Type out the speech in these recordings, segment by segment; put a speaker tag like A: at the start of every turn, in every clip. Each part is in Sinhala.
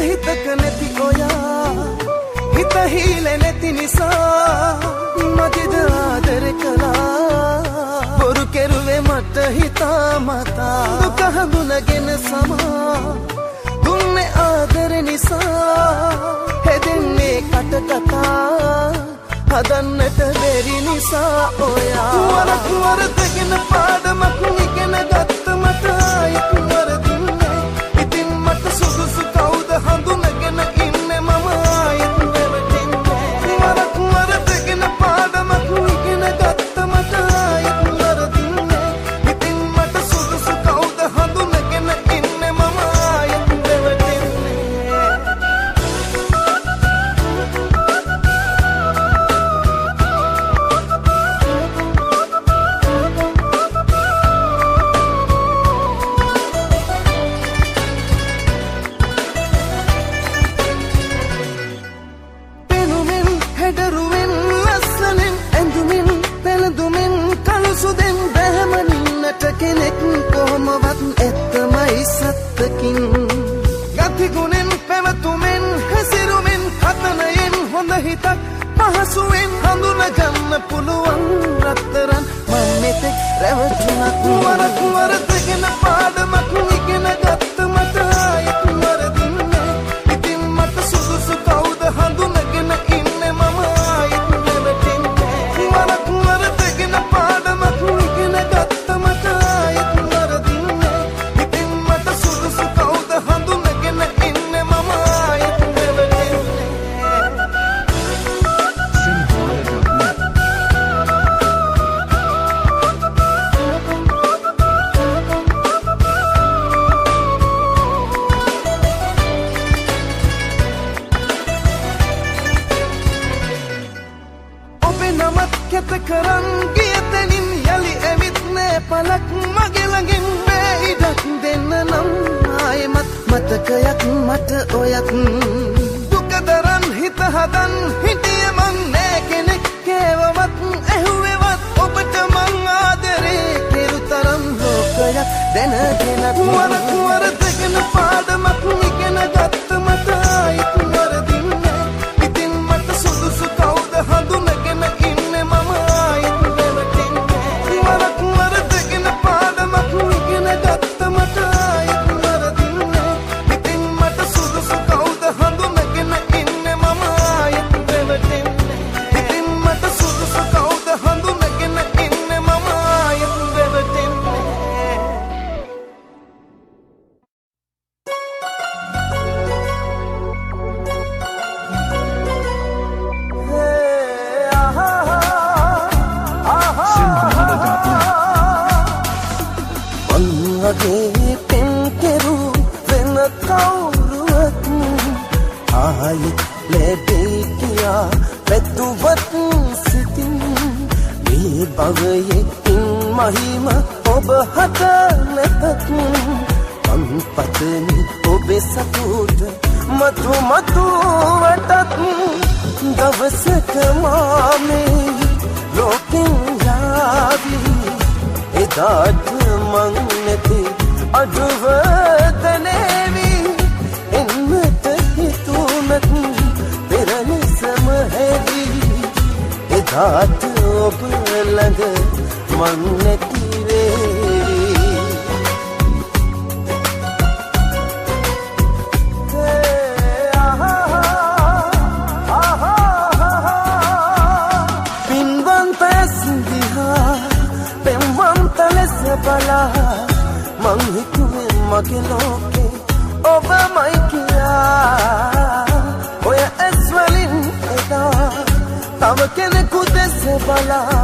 A: හිතක නැති ඔයා හිත හීලෙ නැති නිසා මදිද ආදර කළා බොරු කෙරුවේ මට හිතා මතා දුක හඳුනගෙන සමා දුන්නේ ආදර නිසා හැදෙන්නේ කට කතා හදන්නට බැරි නිසා ඔයා වරක් වරදගෙන පාඩමක් ඉගෙන ගත්ත මට ආයෙත් වරදින්නේ ඉතින් මට සුදුසු හඳුනගෙන ඉන්නේ මම ආයෙත් නැවතින්නේ වරක් වරදගෙන පාඩමක් ඉගෙන ගත්ත මට ආයෙත් වරදින්නේ ඉතින් මට සුදුසු කවුද හඳුනගෙන ඉන්නේ මම ආයෙත් නැවතින්නේ කෙනෙක් කොහොමවත් ඇත්තමයි සත්තකින් ගති ගුණෙන් පැවතුමෙන් හැසිරුමෙන් කතනයෙන් හොඳ හිතක් පහසුවෙන් හඳුනගන්න පුළුවන් රත්තරන් මම මෙතෙක් රැවටුණත් වරක් වරදගෙන පාඩමක් ඉගෙන ගත්ත මට ආයෙත් වරදින්නේ ඉතින් මට සුදුසු කවුද හඳුනගෙන ඉන්නේ මම ආයෙත් නැවතින්නේ වරක් වරදගෙන පාඩමක් ඉගෙන ගත්ත මට කැත කරන් ගියතනින් යලි ඇවිත් නෑ පලක් මගේ ළඟින් මේ ඉඩක් දෙන්න නම් ආයෙමත් මතකයක් මට ඔයත් දුක දරන් හිත හදන් හිටිය මං නෑ කෙනෙක් කේවවත් ඇහුවෙවත් ඔබට මං ආදරේ කෙරු තරම් ලෝකයක් දැනගෙනත් වරක් වරදගෙන පාඩමක් ඉගෙන ගත්ත මට ආයෙත් වරදින්නේ ඉතින් මට සුදුසු කවුද හඳුනගෙන ඉන්නේ මම ආයෙත් නැවතින්නේ වරක් වරදගෙන පාඩමක් ඉගෙන ගත්ත මට ආයෙත් වරදින්නේ ඉතින් මට සුදුසු කවුද හඳුනගෙන ඉන්නේ මම ආයෙත් නැවතින්නේ ඉතින් මට සුදුසු කවුද හඳුනගෙන ඉන්නේ මම ආයෙත් නැවතින්නේ වගේ පෙන් කෙරු වෙන කවුරුවත් ආයෙත් ලැබෙයි කියා පැතුවත් සිතින් මේ භවයේ මහිම ඔබ හට නැතත් මං පතමි ඔබේ සතුට මතු මතු වටත් දවසක මාමේ ලෝකෙන් යාවි එදාට මං නැති අඩුව දැනේවි එන්නට හිතුනත් පෙරනිසම හැවි එදාට ඔබ ළඟ මං නැති වේවි පින්වන්ත ඇස්දිහා පෙම්වන්ත ලෙස බලා මං හිතුවේ මගේ ලෝකේ ඔබමයි කියා ඔය ඇස් වලින් එදා තව කෙනෙකු දෙස බලා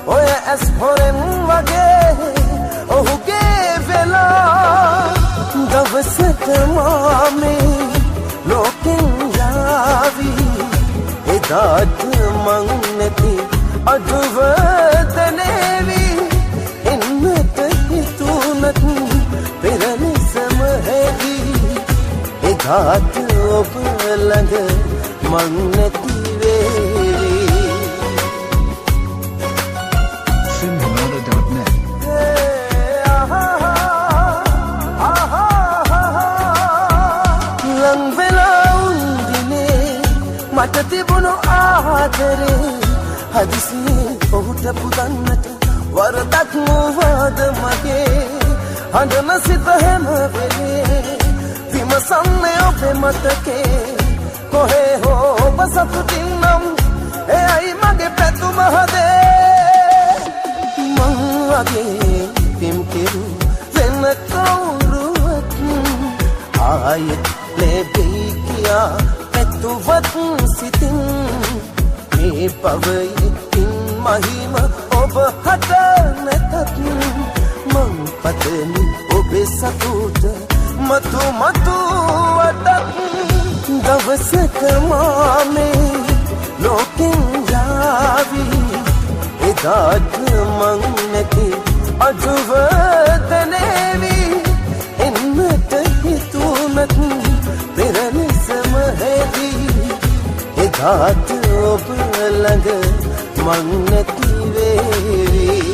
A: ඔය ඇස් හොරෙන් වගේ ඔහුගේ වෙලා දවසට මාමේ ලෝකෙන් යාවි එදාට මං නැති අඩුව දැනේවි එදාට ඔබ ළඟ මං නැති වේවි.
B: Sinhalada.net
A: ලං වෙලා උන්දිනේ මට තිබුණු ආදරේ හදිසියේ ඔහුට පුදන්නට වරදක් නොවද මගේ හඬන සිත හැම වෙලේ විමසන්නේ ඔබේ මතකේ කොහේ හෝ ඔබ සතුටින් නම් එයයි මගේ පැතුම හදේ මං වගේ පිම් කෙරු වෙන කවුරුවත් ආයෙත් ලැබෙයි කියා පැතුවත් සිතින් මේ පවයේ මහිම ඔබ හට නැතත් මං පතමි ඔබේ සතුට මතු මතු වටක් දවසක මාමේ ලෝකෙන් යාවි එදාට මං නැති අජුවදනේවි එන්නට හිතුනත් පෙරනිසම හැදී එදාට ඔබ ළඟ මං නැති වේවි.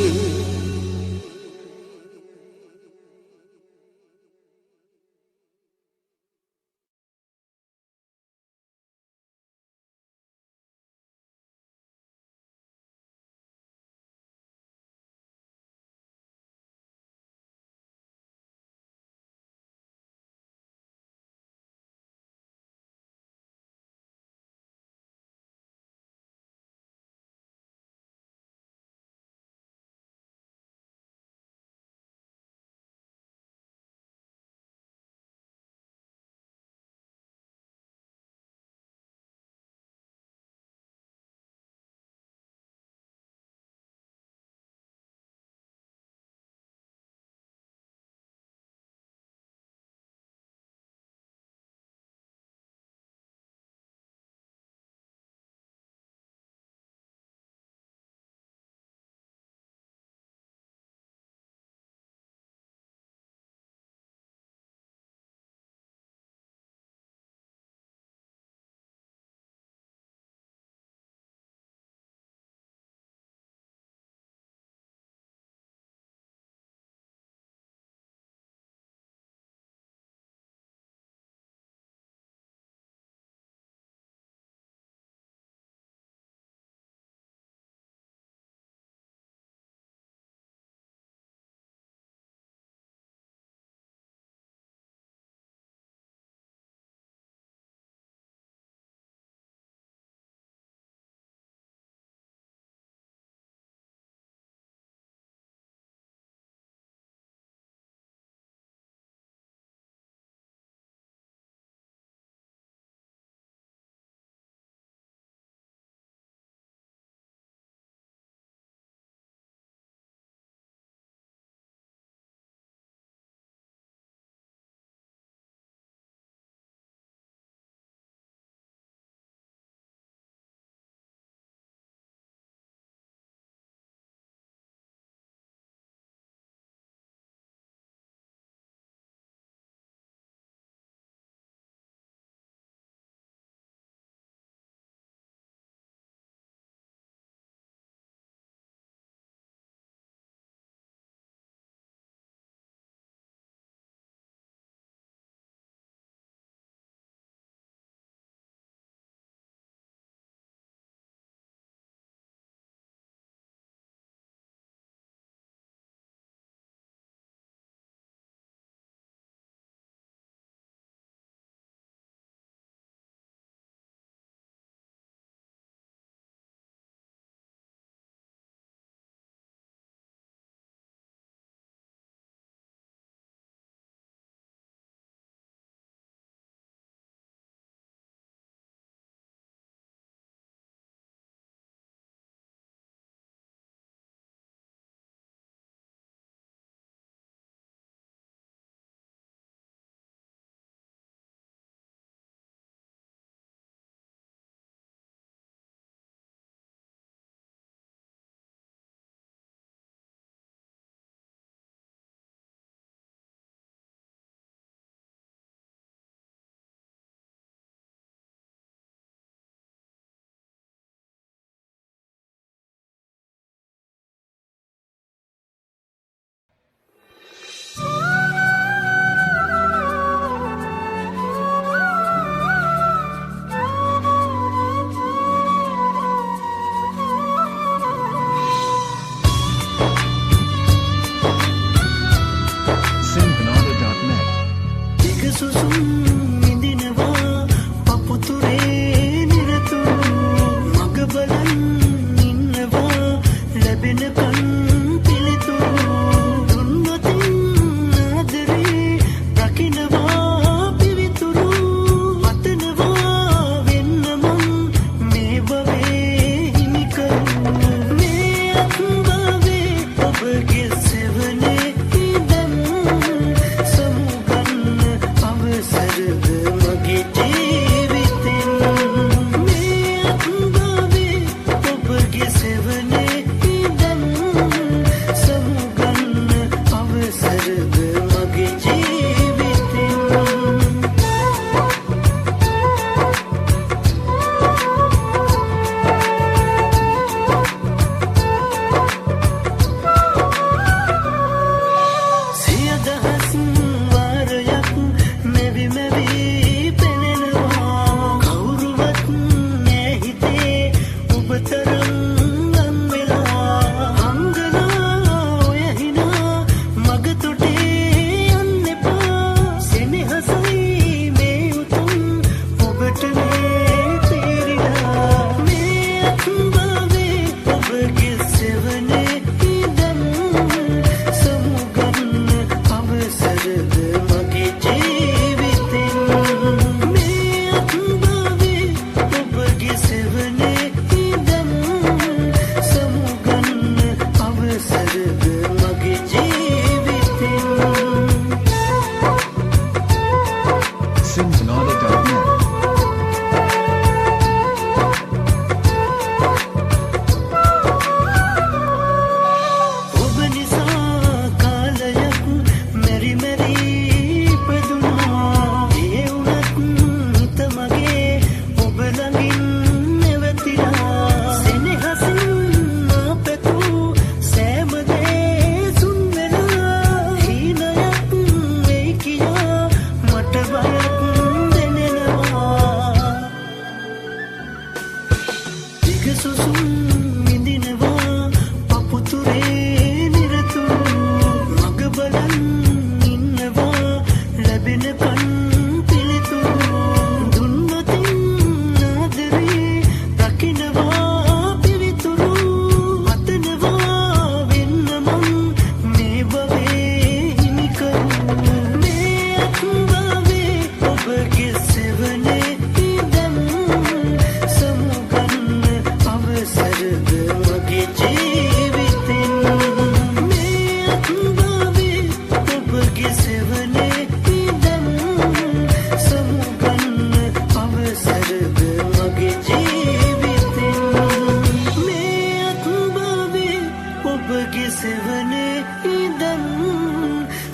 B: මගේ සෙවනේ ඉඳන්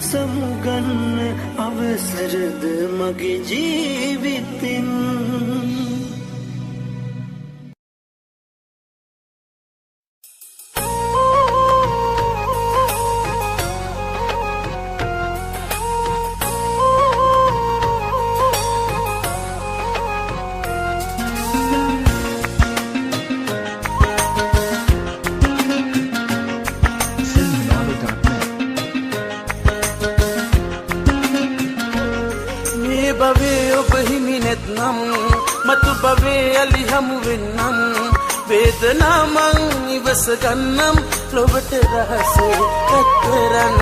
B: සමුගන්න අවසරද මගේ ජීවිතෙන්
A: වේදනාමං ඉවසගන්නම් ලොවට රහසේ ඇත්තරන්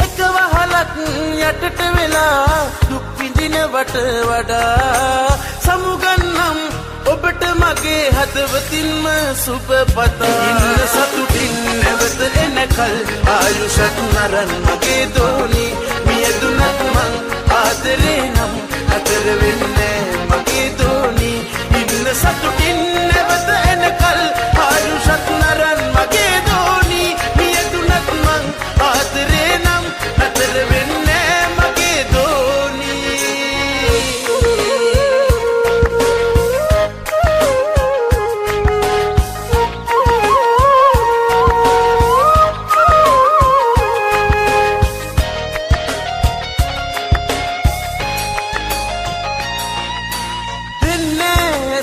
A: එක වහලක් යටට වෙලා දුක් විඳිනවට වඩා සමුගන්නම් ඔබට මගේ හදවතින්ම සුබ පතා ඉන්න සතුටින් නැවත එනකල් ආයුෂත් නරන් මගේ දෝනි මියදුනත් මං ආදරේ නම් අතර වෙන්නේ මගේ දෝනි ඉන්න සතුටින් නැවත එනකල් ආයුෂත් නරන් මගේ දෝනි මියදුනත් මං ආදරේ නම් අතර වෙන්නේ මගේ දෝනි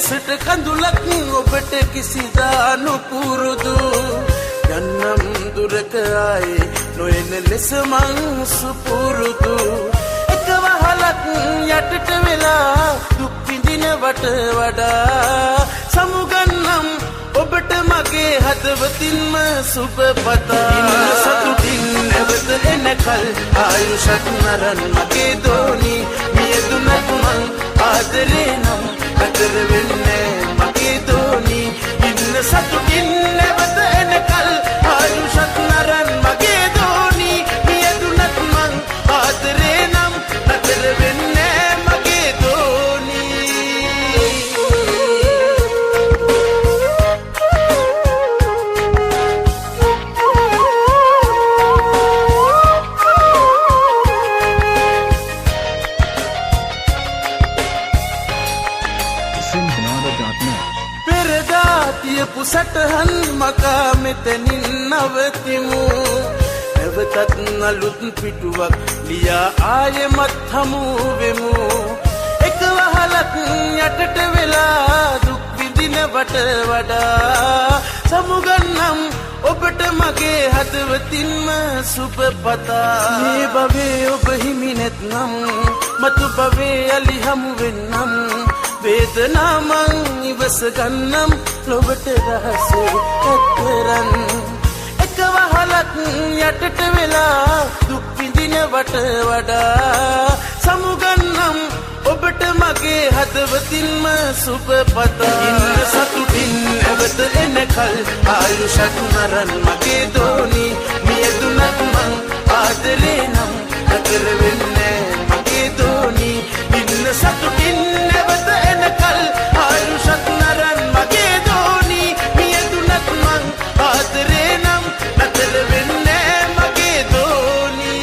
A: සට කඳුලක් ඔබට කිසිදා නොපුරුදු යන්නම් දුරක ආයේ නොයන ලෙස මං සුපුරුදු එක වහලක් යටට වෙලා දුක් විඳිනවට වඩා සමුගන්නම් ඔබට මගේ හදවතින්ම සුබ පතා ඉන්න සතුටින් නැවත එනකල් ආයුෂත් නරන් මගේ දෝනි මියදුනත් මං ආදරේ නම් අතර වෙන්නේ මගේ දෝනි ඉන්න සතුටින් නැවත එනකල් ආයුෂත් නරන් මගේ දෝනි මියදුනත් මං ආදරේ නම් අතර වෙන්නේ මගේ දෝනි සටහන් මකා මෙතනින් නවතිමු නැවතත් අලුත් පිටුවක් ලියා ආයෙමත් හමු වෙමු එක වහලක් යටට වෙලා දුක් විඳිනවට වඩා සමුගන්නම් ඔබට මගේ හදවතින්ම සුබ පතා මේ භවයේ ඔබ හිමි නැත්නම් මතු භවයේ යලි හමු වෙන්නම් වේදනාමං ඉවසගන්නම් ලොවට රහසේ ඇත්තරන් එක වහලක් යටට වෙලා දුක් විඳිනවට වඩා සමුගන්නම් ඔබට මගේ හදවතින්ම සුබ පතා ඉන්න සතුටින් නැවත එනකල් ආයුෂත් නරන් මගේ දෝනි මියදුනත් මං ආදරේ නම් අතර වෙන්නේ මගේ දෝනි ඉන්න සතුටින් නැවත එනකල් ආයුෂත් නරන් මගේ දෝනි මියදුනත් මං ආදරේ නම් අතර වෙන්නේ මගේ දෝනි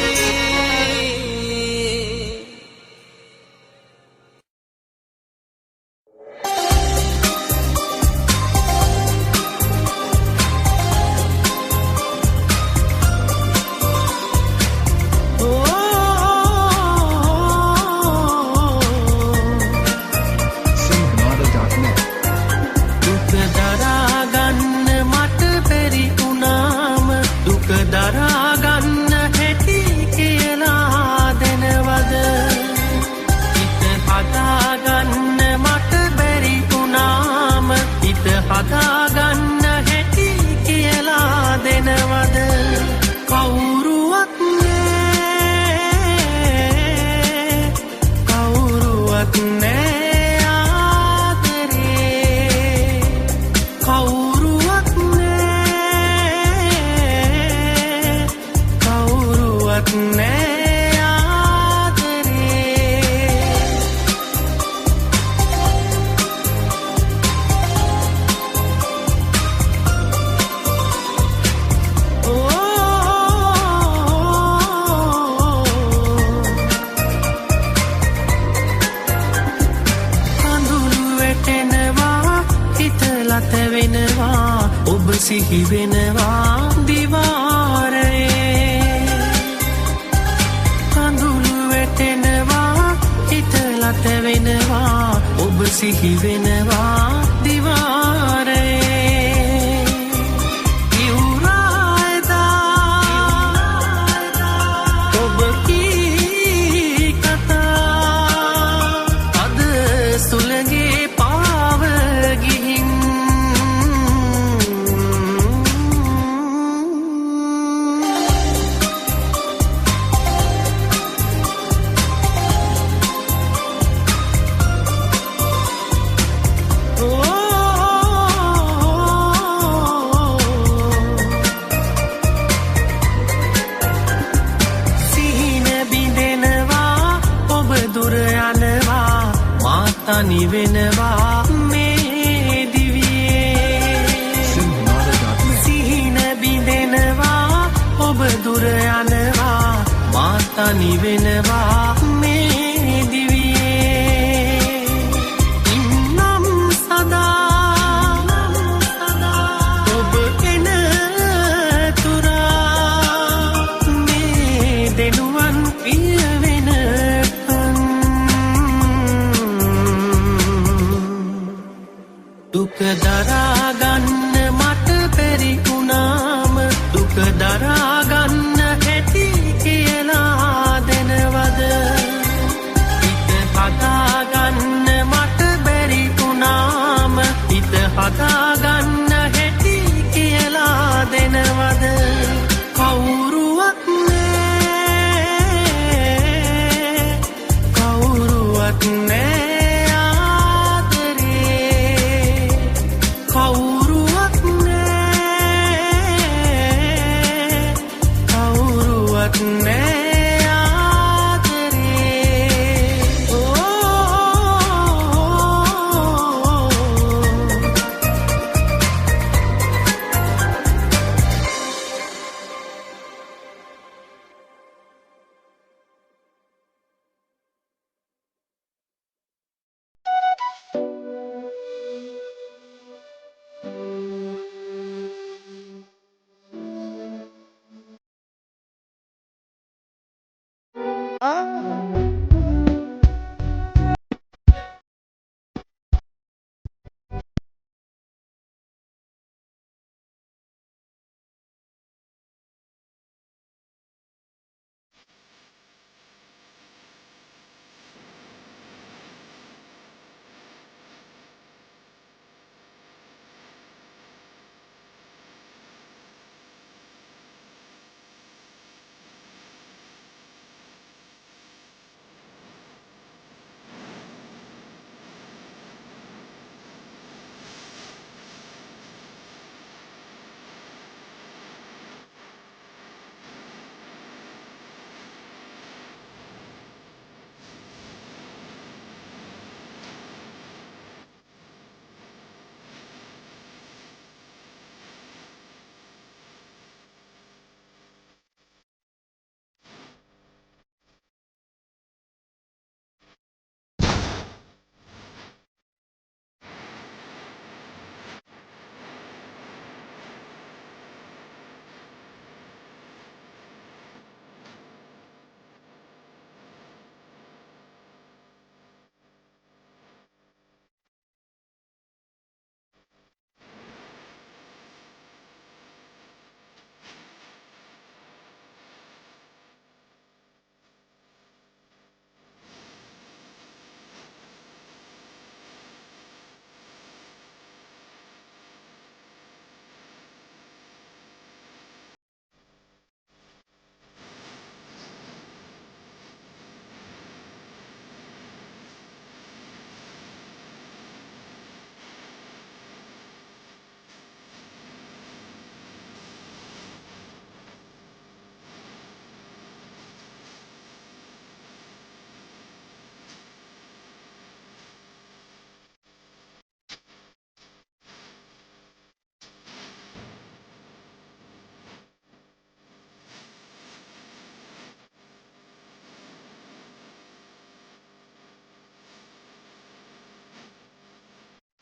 B: ඔබ සිහි වෙනවා දිවාරයේ කඳුළු වැටෙනවා හිතලත වෙනවා ඔබ සිහි වෙනවා දිවාරයේ ඉවුරායදා ඔබ කී කතා අද සුළගේ පාව ගිහින් තනි වෙනවා මේ දිවියේ සිහින බිඳෙනවා ඔබ දුර යනවා මා තනි වෙනවා මේ දිවියේ ඉන්නම් සදා ඔබ එන තුරා මේ දෙනුවන් පිය වෙන දුක දරාගන්න මට බැරි වුණාම දුක දරාගන්න හැටි කියලා දෙනවද හිත හදාගන්න මට බැරි වුණාම හිත හදාගන්න හැටි කියලා දෙනවද කවුරුවත් නෑ කවුරුවත් නෑ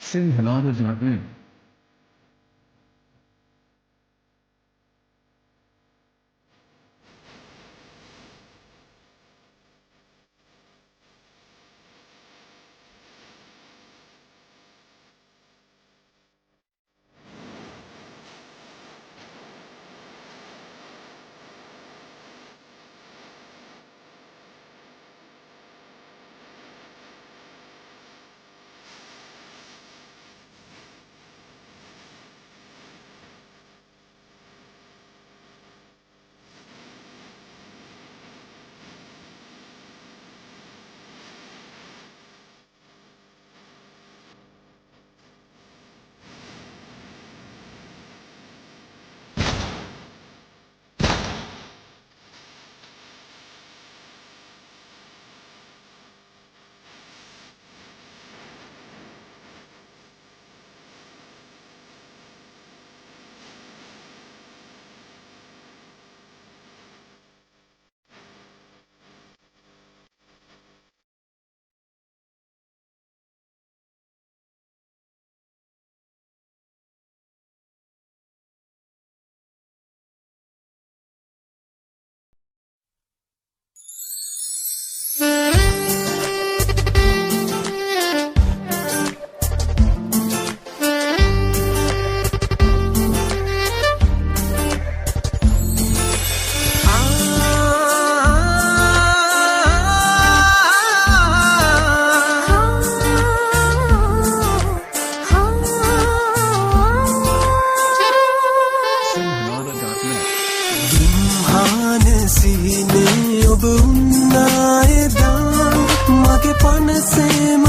C: Sinhalada zaten
B: සිහිනේ ඔබ උන්නායදා මගේ පනසේම